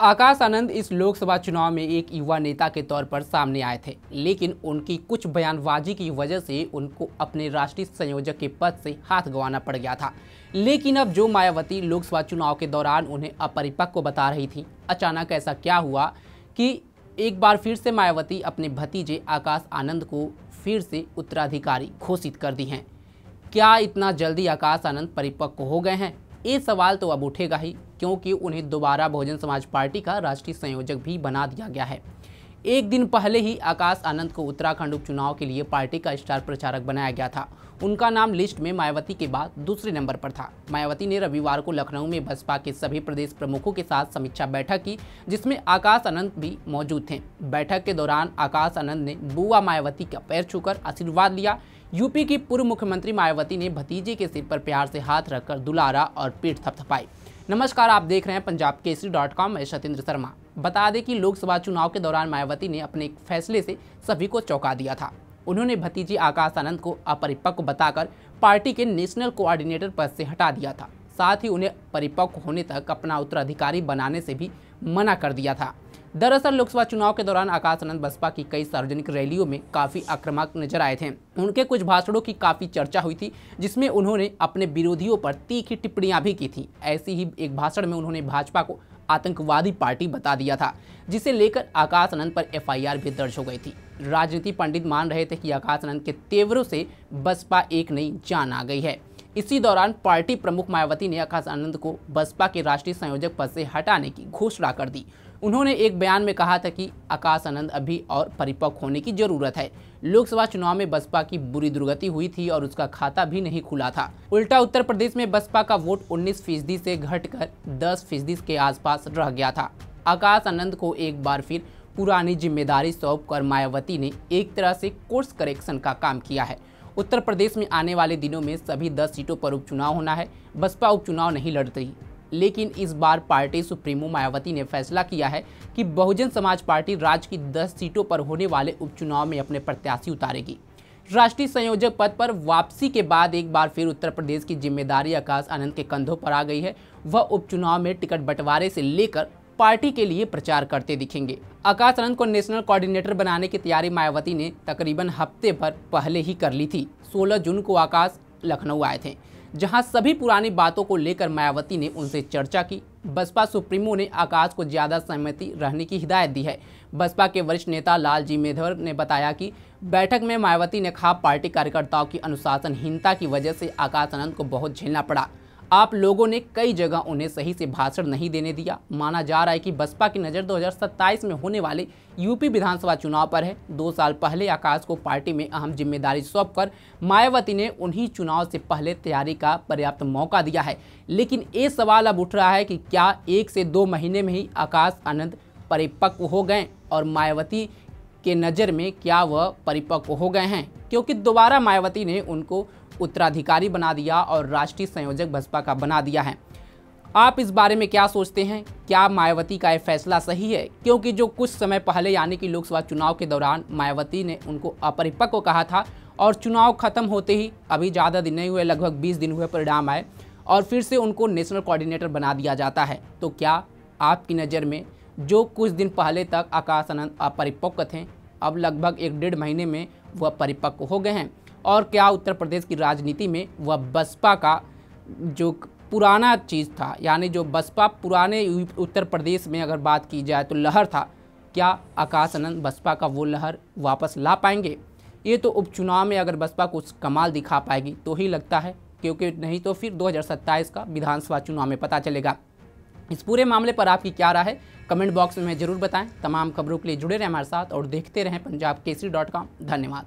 आकाश आनंद इस लोकसभा चुनाव में एक युवा नेता के तौर पर सामने आए थे, लेकिन उनकी कुछ बयानबाजी की वजह से उनको अपने राष्ट्रीय संयोजक के पद से हाथ गंवाना पड़ गया था। लेकिन अब जो मायावती लोकसभा चुनाव के दौरान उन्हें अपरिपक्व बता रही थी, अचानक ऐसा क्या हुआ कि एक बार फिर से मायावती अपने भतीजे आकाश आनंद को फिर से उत्तराधिकारी घोषित कर दी हैं। क्या इतना जल्दी आकाश आनंद परिपक्व हो गए हैं? ये सवाल तो अब उठेगा ही, क्योंकि उन्हें दोबारा बहुजन समाज पार्टी का राष्ट्रीय संयोजक भी बना दिया गया है। एक दिन पहले ही आकाश आनंद को उत्तराखंड उपचुनाव के लिए पार्टी का स्टार प्रचारक बनाया गया था। उनका नाम लिस्ट में मायावती के बाद दूसरे नंबर पर था। मायावती ने रविवार को लखनऊ में बसपा के सभी प्रदेश प्रमुखों के साथ समीक्षा बैठक की, जिसमें आकाश आनंद भी मौजूद थे। बैठक के दौरान आकाश आनंद ने बुआ मायावती का पैर छूकर आशीर्वाद लिया। यूपी की पूर्व मुख्यमंत्री मायावती ने भतीजे के सिर पर प्यार से हाथ रखकर दुलारा और पीठ थपथपाई। नमस्कार, आप देख रहे हैं पंजाबकेसरी.com। मैं सत्येंद्र शर्मा। बता दें कि लोकसभा चुनाव के दौरान मायावती ने अपने एक फैसले से सभी को चौंका दिया था। उन्होंने भतीजे आकाश आनंद को अपरिपक्व बताकर पार्टी के नेशनल कोऑर्डिनेटर पद से हटा दिया था। साथ ही उन्हें परिपक्व होने तक अपना उत्तराधिकारी बनाने से भी मना कर दिया था। दरअसल लोकसभा चुनाव के दौरान आकाश आनंद बसपा की कई सार्वजनिक रैलियों में काफी आक्रामक नजर आए थे। उनके कुछ भाषणों की काफी चर्चा हुई थी, जिसमें उन्होंने अपने विरोधियों पर तीखी टिप्पणियां भी की थी। ऐसी ही एक भाषण में उन्होंने भाजपा को आतंकवादी पार्टी बता दिया था, जिसे लेकर आकाश आनंद पर FIR भी दर्ज हो गई थी। राजनीति पंडित मान रहे थे कि आकाश आनंद के तेवरों से बसपा एक नई जान आ गई है। इसी दौरान पार्टी प्रमुख मायावती ने आकाश आनंद को बसपा के राष्ट्रीय संयोजक पद से हटाने की घोषणा कर दी। उन्होंने एक बयान में कहा था कि आकाश आनंद अभी और परिपक्व होने की जरूरत है। लोकसभा चुनाव में बसपा की बुरी दुर्गति हुई थी और उसका खाता भी नहीं खुला था। उल्टा उत्तर प्रदेश में बसपा का वोट 19% से घटकर 10% के आसपास रह गया था। आकाश आनंद को एक बार फिर पुरानी जिम्मेदारी सौंपकर मायावती ने एक तरह से कोर्स करेक्शन का काम किया है। उत्तर प्रदेश में आने वाले दिनों में सभी 10 सीटों पर उपचुनाव होना है। बसपा उपचुनाव नहीं लड़ रही, लेकिन इस बार पार्टी सुप्रीमो मायावती ने फैसला किया है कि बहुजन समाज पार्टी राज्य की 10 सीटों पर होने वाले उपचुनाव में अपने प्रत्याशी उतारेगी। राष्ट्रीय संयोजक पद पर वापसी के बाद एक बार फिर उत्तर प्रदेश की जिम्मेदारी आकाश आनंद के कंधों पर आ गई है। वह उपचुनाव में टिकट बंटवारे से लेकर पार्टी के लिए प्रचार करते दिखेंगे। आकाश आनंद को नेशनल कोऑर्डिनेटर बनाने की तैयारी मायावती ने तकरीबन हफ्ते भर पहले ही कर ली थी। 16 जून को आकाश लखनऊ आए थे, जहां सभी पुरानी बातों को लेकर मायावती ने उनसे चर्चा की। बसपा सुप्रीमो ने आकाश को ज्यादा सहमति रहने की हिदायत दी है। बसपा के वरिष्ठ नेता लालजी मेधर ने बताया कि बैठक में मायावती ने कहा, पार्टी कार्यकर्ताओं की अनुशासनहीनता की वजह से आकाश आनंद को बहुत झेलना पड़ा। आप लोगों ने कई जगह उन्हें सही से भाषण नहीं देने दिया। माना जा रहा है कि बसपा की नज़र 2027 में होने वाले यूपी विधानसभा चुनाव पर है। 2 साल पहले आकाश को पार्टी में अहम जिम्मेदारी सौंपकर मायावती ने उन्हीं चुनाव से पहले तैयारी का पर्याप्त मौका दिया है। लेकिन ये सवाल अब उठ रहा है कि क्या 1 से 2 महीने में ही आकाश आनंद परिपक्व हो गए और मायावती के नज़र में क्या वह परिपक्व हो गए हैं, क्योंकि दोबारा मायावती ने उनको उत्तराधिकारी बना दिया और राष्ट्रीय संयोजक बसपा का बना दिया है। आप इस बारे में क्या सोचते हैं? क्या मायावती का यह फैसला सही है? क्योंकि जो कुछ समय पहले यानी कि लोकसभा चुनाव के दौरान मायावती ने उनको अपरिपक्व कहा था और चुनाव खत्म होते ही, अभी ज़्यादा दिन नहीं हुए, लगभग 20 दिन हुए, परिणाम आए और फिर से उनको नेशनल कोऑर्डिनेटर बना दिया जाता है। तो क्या आपकी नज़र में जो कुछ दिन पहले तक आकाश आनंद अपरिपक्व थे, अब लगभग 1-1.5 महीने में वह परिपक्व हो गए हैं? और क्या उत्तर प्रदेश की राजनीति में वह बसपा का जो पुराना चीज़ था, यानी जो बसपा पुराने उत्तर प्रदेश में अगर बात की जाए तो लहर था, क्या आकाश आनंद बसपा का वो लहर वापस ला पाएंगे? ये तो उपचुनाव में अगर बसपा कुछ कमाल दिखा पाएगी तो ही लगता है, क्योंकि नहीं तो फिर 2027 का विधानसभा चुनाव में पता चलेगा। इस पूरे मामले पर आपकी क्या राय है? कमेंट बॉक्स में जरूर बताएं। तमाम खबरों के लिए जुड़े रहें हमारे साथ और देखते रहें पंजाबकेसरी.com। धन्यवाद।